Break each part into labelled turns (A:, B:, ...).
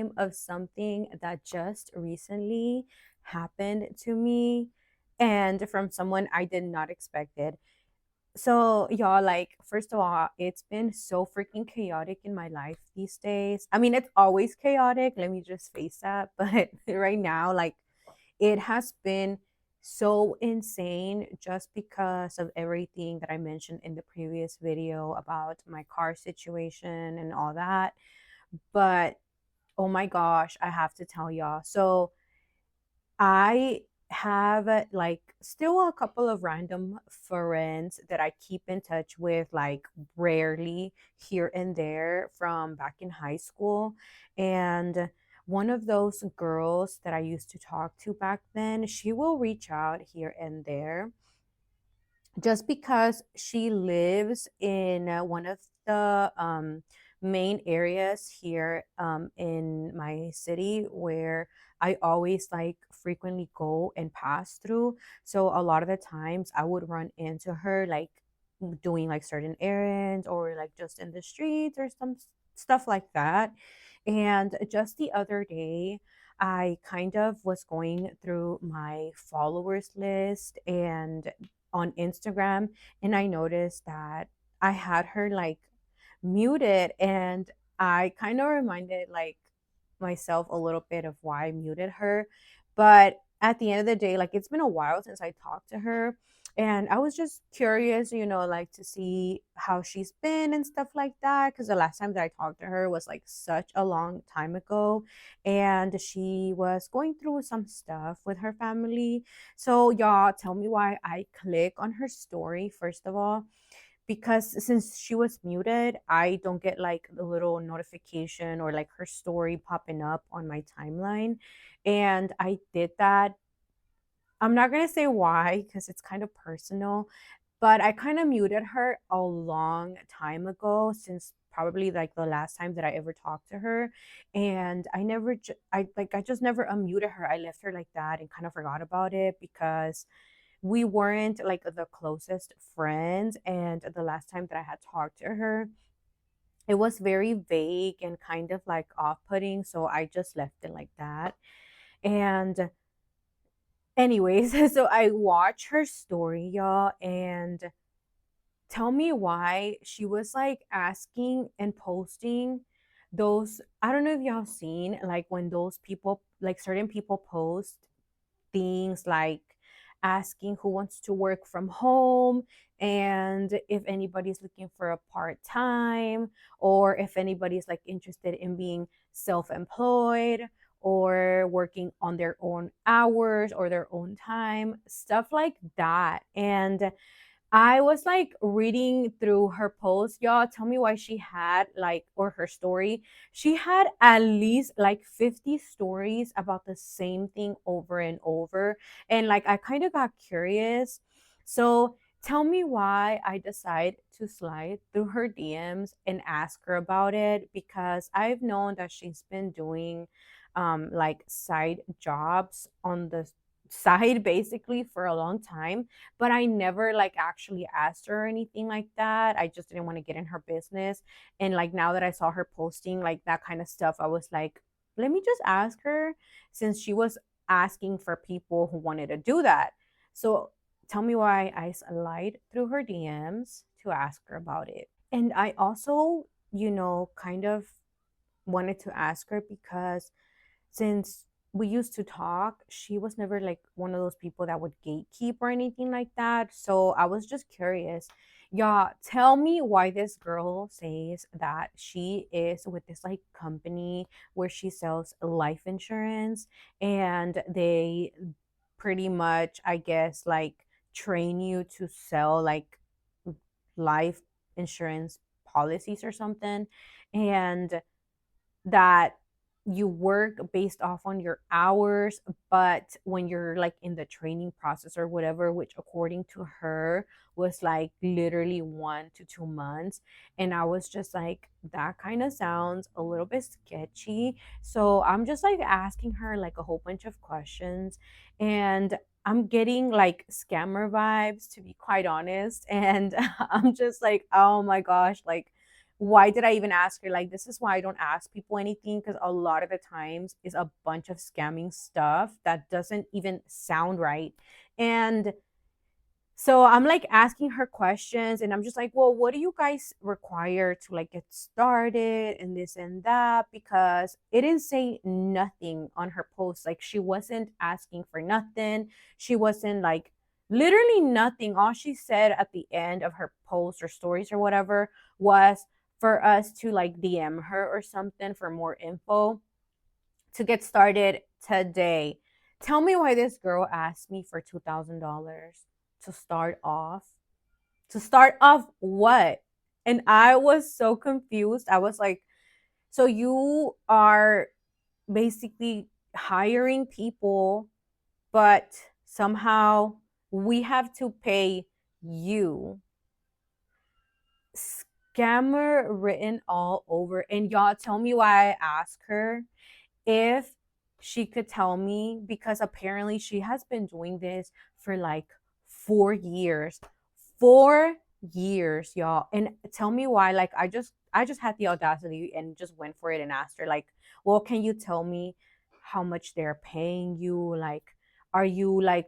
A: time of something that just recently happened to me and from someone I did not expect it. So, y'all, like, first of all, it's been so freaking chaotic in my life these days. I mean, it's always chaotic. Let me just face that. But right now, like, it has been so insane just because of everything that I mentioned in the previous video about my car situation and all that. But oh my gosh, I have to tell y'all. So, I have like still a couple of random friends that I keep in touch with, like rarely here and there from back in high school. And one of those girls that I used to talk to back then, she will reach out here and there just because she lives in one of the main areas here in my city where I always like frequently go and pass through. So a lot of the times I would run into her like doing like certain errands or like just in the streets or some stuff like that. And just the other day, I kind of was going through my followers list and on Instagram, and I noticed that I had her like muted, and I kind of reminded like myself a little bit of why I muted her. But at the end of the day, like it's been a while since I talked to her, and I was just curious, like to see how she's been and stuff like that. Because the last time that I talked to her was like such a long time ago, and she was going through some stuff with her family. So, y'all, tell me why I click on her story, first of all, because since she was muted, I don't get like the little notification or like her story popping up on my timeline. And I did that. I'm not going to say why because it's kind of personal, but I kind of muted her a long time ago since probably like the last time that I ever talked to her. And I just never unmuted her. I left her like that and kind of forgot about it because we weren't like the closest friends. And the last time that I had talked to her, it was very vague and kind of like off putting. So I just left it like that. And, anyways, so I watched her story, y'all, and tell me why she was like asking and posting those. I don't know if y'all seen like when those people, like certain people post things like asking who wants to work from home and if anybody's looking for a part-time or if anybody's like interested in being self-employed or working on their own hours or their own time, stuff like that. And I was like reading through her post, y'all. Tell me why she had like, or her story. She had at least like 50 stories about the same thing over and over. And like, I kind of got curious. So tell me why I decide to slide through her DMs and ask her about it because I've known that she's been doing like side jobs on the side basically for a long time, but I never like actually asked her or anything like that. I just didn't want to get in her business. And like now that I saw her posting like that kind of stuff, I was like, let me just ask her since she was asking for people who wanted to do that. So tell me why I slide through her DMs to ask her about it. And I also, kind of wanted to ask her because since we used to talk, she was never like one of those people that would gatekeep or anything like that. So I was just curious. Yeah, tell me why this girl says that she is with this like company where she sells life insurance and they pretty much, I guess, like train you to sell like life insurance policies or something. And that you work based off on your hours, but when you're like in the training process or whatever, which according to her was like literally 1 to 2 months. And I was just like, that kind of sounds a little bit sketchy. So I'm just like asking her like a whole bunch of questions. And I'm getting like scammer vibes, to be quite honest. And I'm just like, oh my gosh, like why did I even ask her? Like, this is why I don't ask people anything, because a lot of the times is a bunch of scamming stuff that doesn't even sound right. And so I'm like asking her questions, and I'm just like, well, what do you guys require to like get started and this and that? Because it didn't say nothing on her post. Like, she wasn't asking for nothing. She wasn't like literally nothing. All she said at the end of her post or stories or whatever was for us to like DM her or something for more info to get started today. Tell me why this girl asked me for $2,000 to start off. To start off what? And I was so confused. I was like, so you are basically hiring people, but somehow we have to pay you. Scammer written all over. And y'all, tell me why I asked her if she could tell me, because apparently she has been doing this for like 4 years. 4 years, y'all. And tell me why. Like, I just had the audacity and just went for it and asked her, like, well, can you tell me how much they're paying you? Like, are you like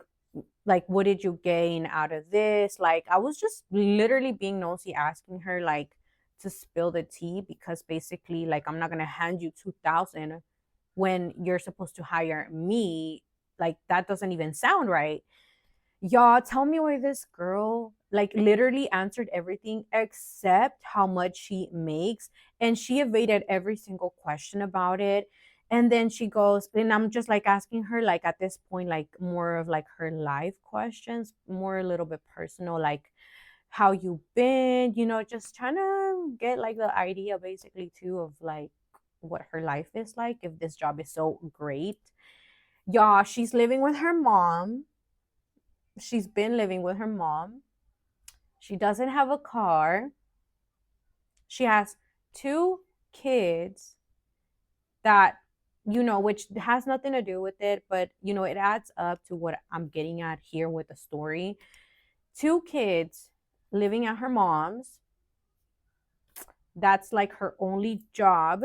A: what did you gain out of this? Like, I was just literally being nosy, asking her like to spill the tea, because basically, like, I'm not gonna hand you 2,000 when you're supposed to hire me. Like, that doesn't even sound right. Y'all, tell me why this girl like literally answered everything except how much she makes, and she evaded every single question about it. And then she goes, and I'm just like asking her, like, at this point, like more of like her life questions, more a little bit personal, like how you been, just trying to get like the idea basically too of like what her life is like, if this job is so great. Yeah, she's living with her mom. She's been living with her mom. She doesn't have a car. She has two kids that, which has nothing to do with it, but, it adds up to what I'm getting at here with the story. Two kids living at her mom's. That's like her only job.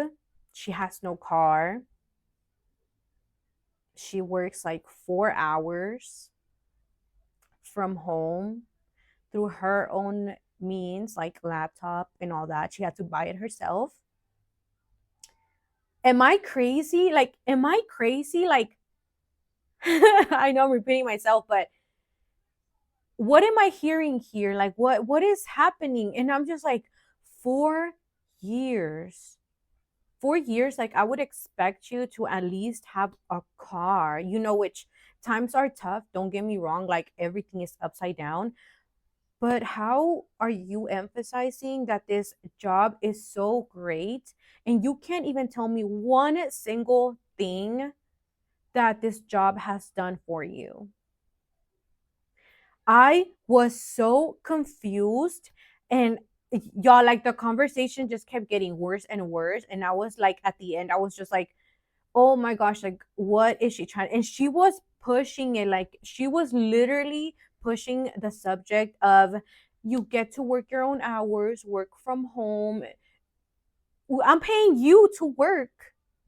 A: She has no car. She works like 4 hours from home through her own means, like laptop and all that. She had to buy it herself. Am I crazy? Like, am I crazy? Like, I know I'm repeating myself, but what am I hearing here? Like, what is happening? And I'm just like, 4 years. 4 years, like I would expect you to at least have a car, which times are tough. Don't get me wrong, like everything is upside down. But how are you emphasizing that this job is so great and you can't even tell me one single thing that this job has done for you? I was so confused, and y'all, like the conversation just kept getting worse and worse. And I was like, at the end, I was just like, oh my gosh, like what is she trying? And she was pushing it, like she was literally pushing the subject of you get to work your own hours, work from home. I'm paying you to work.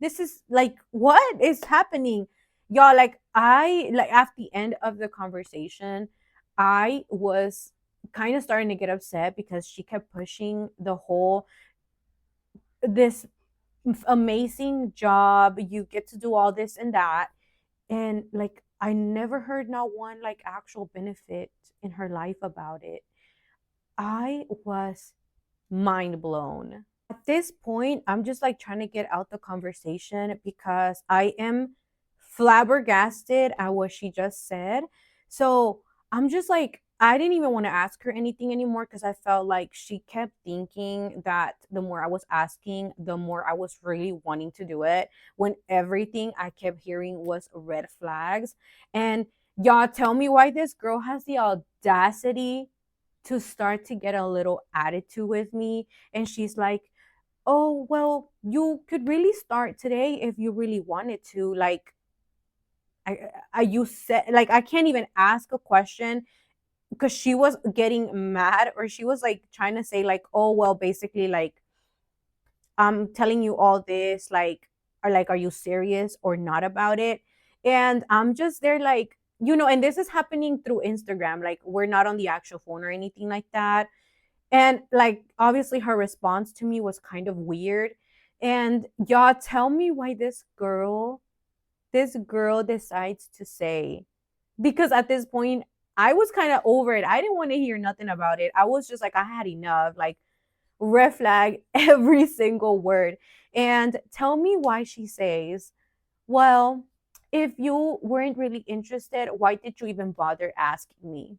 A: This is like, what is happening? Y'all, like I like at the end of the conversation, I was kind of starting to get upset because she kept pushing the whole this amazing job, you get to do all this and that, and like I never heard not one like actual benefit in her life about it. I was mind blown. At this point, I'm just like trying to get out the conversation because I am flabbergasted at what she just said. So I'm just like, I didn't even want to ask her anything anymore because I felt like she kept thinking that the more I was asking, the more I was really wanting to do it, when everything I kept hearing was red flags. And y'all, tell me why this girl has the audacity to start to get a little attitude with me. And she's like, oh, well, you could really start today if you really wanted to. Like, you said, like, I can't even ask a question because she was getting mad, or she was like trying to say, like, oh, well, basically, like, I'm telling you all this, like, are you serious or not about it? And I'm just there, like, and this is happening through Instagram. Like, we're not on the actual phone or anything like that. And like, obviously, her response to me was kind of weird. And y'all, tell me why this girl decides to say, because at this point, I was kind of over it. I didn't want to hear nothing about it. I was just like, I had enough. Like, red flag every single word. And tell me why she says, well, if you weren't really interested, why did you even bother asking me?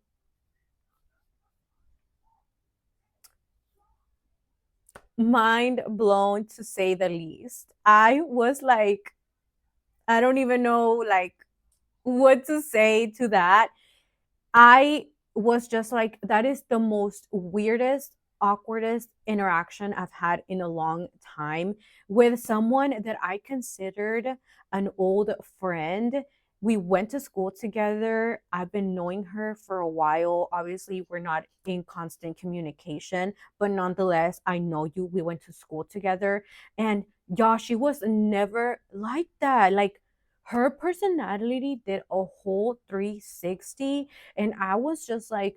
A: Mind blown, to say the least. I was like, I don't even know, like, what to say to that. I was just like, that is the most weirdest, awkwardest interaction I've had in a long time with someone that I considered an old friend. We went to school together. I've been knowing her for a while. Obviously, we're not in constant communication, but nonetheless, I know you. We went to school together. And yeah, she was never like that. Like, her personality did a whole 360, and I was just like,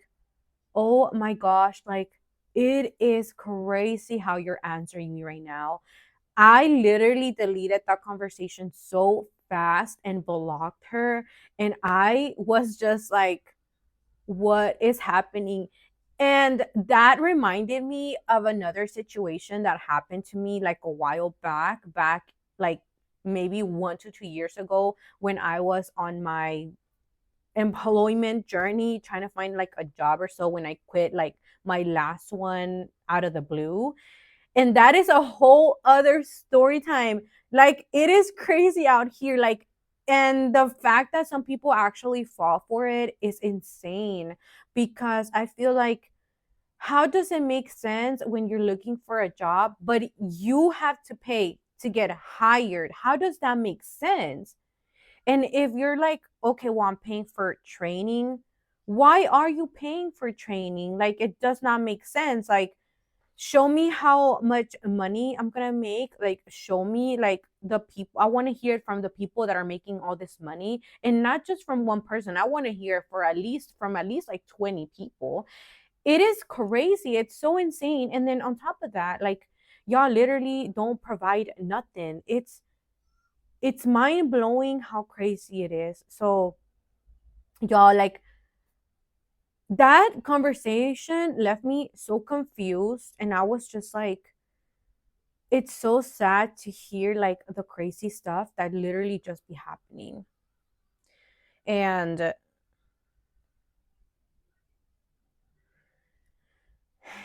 A: oh my gosh, like, it is crazy how you're answering me right now. I literally deleted that conversation so fast and blocked her. And I was just like, what is happening? And that reminded me of another situation that happened to me like a while back, like maybe 1 to 2 years ago, when I was on my employment journey trying to find like a job or so, when I quit like my last one out of the blue. And that is a whole other story time. Like, it is crazy out here. Like, and the fact that some people actually fall for it is insane, because I feel like, how does it make sense when you're looking for a job, but you have to pay to get hired? How does that make sense? And if you're like, okay, well, I'm paying for training, why are you paying for training? Like, it does not make sense. Like, show me how much money I'm gonna make. Like, show me like the people. I want to hear from the people that are making all this money, and not just from one person. I want to hear for at least like 20 people. It is crazy. It's so insane. And then on top of that, like, y'all literally don't provide nothing. It's mind blowing how crazy it is. So, y'all, like, that conversation left me so confused, and I was just like, it's so sad to hear like the crazy stuff that literally just be happening. And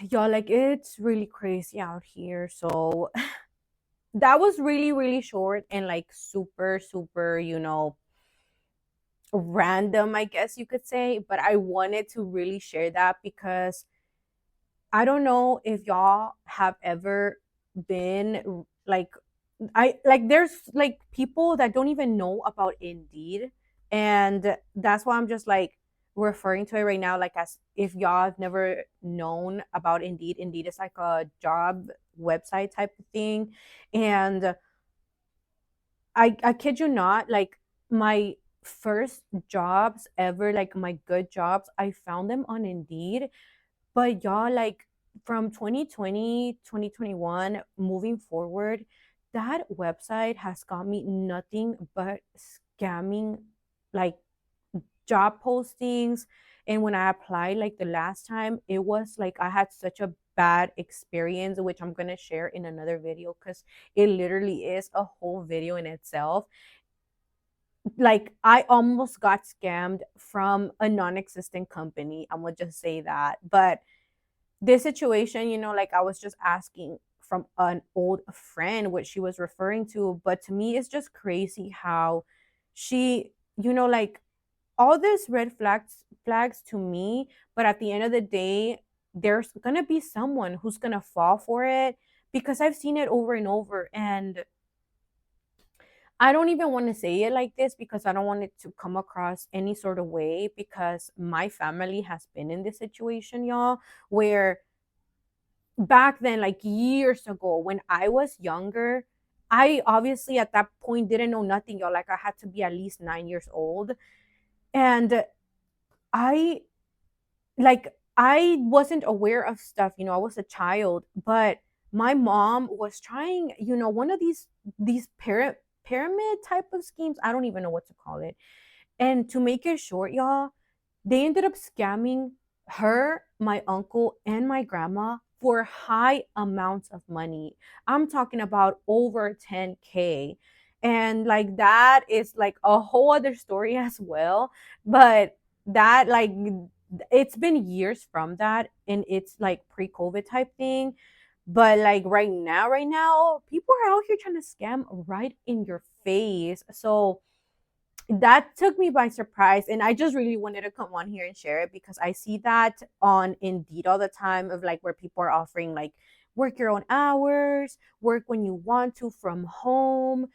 A: y'all, like, it's really crazy out here. So that was really, really short and like super, super, random, I guess you could say. But I wanted to really share that because I don't know if y'all have ever been like, I like, there's like people that don't even know about Indeed. And that's why I'm just like referring to it right now, like, as if y'all have never known about Indeed. Indeed is like a job website type of thing. And I kid you not, like, my first jobs ever, like my good jobs, I found them on Indeed. But y'all, like, from 2020, 2021, moving forward, that website has got me nothing but scamming, like, job postings. And when I applied, like, the last time, it was like I had such a bad experience, which I'm gonna share in another video because it literally is a whole video in itself. Like, I almost got scammed from a non-existent company. I'm gonna just say that. But this situation, like, I was just asking from an old friend what she was referring to. But to me, it's just crazy how she, like, all this red flags to me. But at the end of the day, there's gonna be someone who's gonna fall for it, because I've seen it over and over. And I don't even want to say it like this because I don't want it to come across any sort of way, because my family has been in this situation, y'all, where back then, like years ago when I was younger, I obviously at that point didn't know nothing, y'all. Like I had to be at least 9 years old. And I I wasn't aware of stuff, I was a child, but my mom was trying, one of these pyramid type of schemes. I don't even know what to call it. And to make it short, y'all, they ended up scamming her, my uncle, and my grandma for high amounts of money. I'm talking about over 10K. And like that is like a whole other story as well. But that, like, it's been years from that, and it's like pre-COVID type thing. But like right now, people are out here trying to scam right in your face. So that took me by surprise, and I just really wanted to come on here and share it because I see that on Indeed all the time, of like where people are offering like work your own hours, work when you want to from home.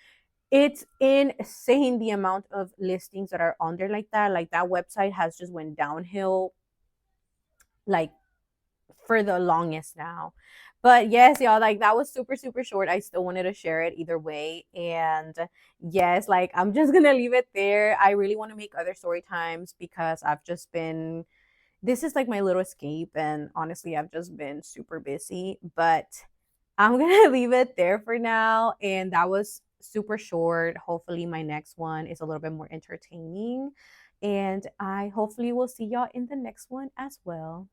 A: It's insane the amount of listings that are on there like that. Like that website has just went downhill, like, for the longest now. But yes, y'all, like that was super, super short. I still wanted to share it either way. And yes, like I'm just gonna leave it there. I really want to make other story times because I've just been, this is like my little escape. And honestly, I've just been super busy. But I'm gonna leave it there for now. And that was super short. Hopefully, my next one is a little bit more entertaining. And I hopefully will see y'all in the next one as well.